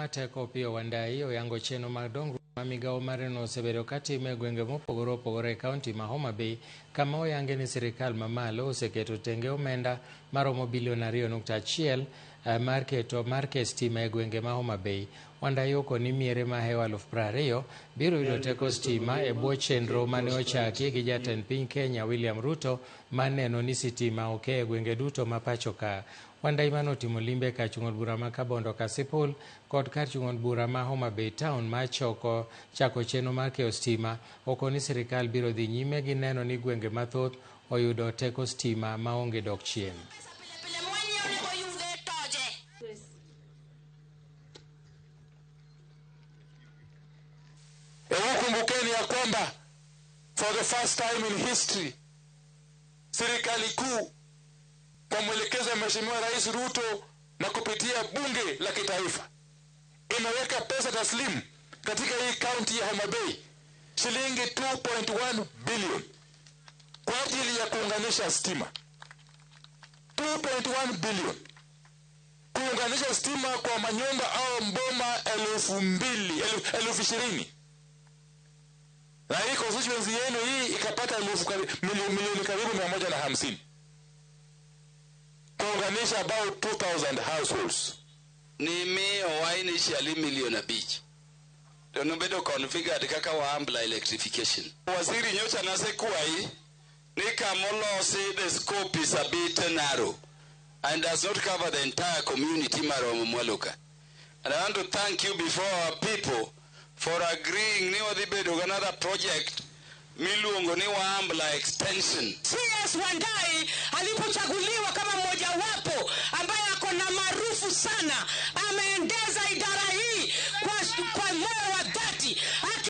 ma teko pio wandai oyango cheno mag dongruok ma migao mareno osebedo katimo e gwenge mopogore opogore e kaunti ma Homa Bay, kama oyange ni sirikal mamalo oseketo tenge omenda maromo bilion 2.1 mar keyo stima e gwenge ma Homa Bay. Wandai okoni miere ma hewa 20,000 biro yudo teko stima e bwo chenro mane ochaki gi Jatend piny Kenya William Ruto maneno ni sitima oke e gwenge duto ma pacho ka. Wandai manotimo limbe kar chung'od bura ma Kabondo Kasipul kod kar chung'od bura ma Homa Bay Town ma chako chenro mar keyo stima okoni sirikal biro dhi nyime gi neno ni gwenge mathoth oyudo teko stima maonge dok chien. Kumbukeni ya kwamba for the first time in history serikali kuu kwa mwelekezo wa Mheshimiwa Rais Ruto na kupitia bunge la kitaifa imeweka pesa taslimu katika hii kaunti ya Homa Bay shilingi 2.1 bilioni kwa ajili ya kuunganisha stima. 2.1 bilioni kuunganisha stima kwa manyumba au mboma 20,000. Na hii constituency yenu hii ikapata milioni karibu 150. Kuunganisha about 2,000 households. Ni mi owaini shali milioni 5. Dono bedo configured kaka waambla electrification. Waziri nyocha nase kuwai ni kamolosi the scope is a bit narrow and does not cover the entire community maromo mwaluka. And I want to thank you before our people for agreeing ni wadhi bedo another project miluongo ni waambla extension. CS Wandai alipochaguliwa kama mmoja wapo ambaye ako na maarufu sana, ameendeza idara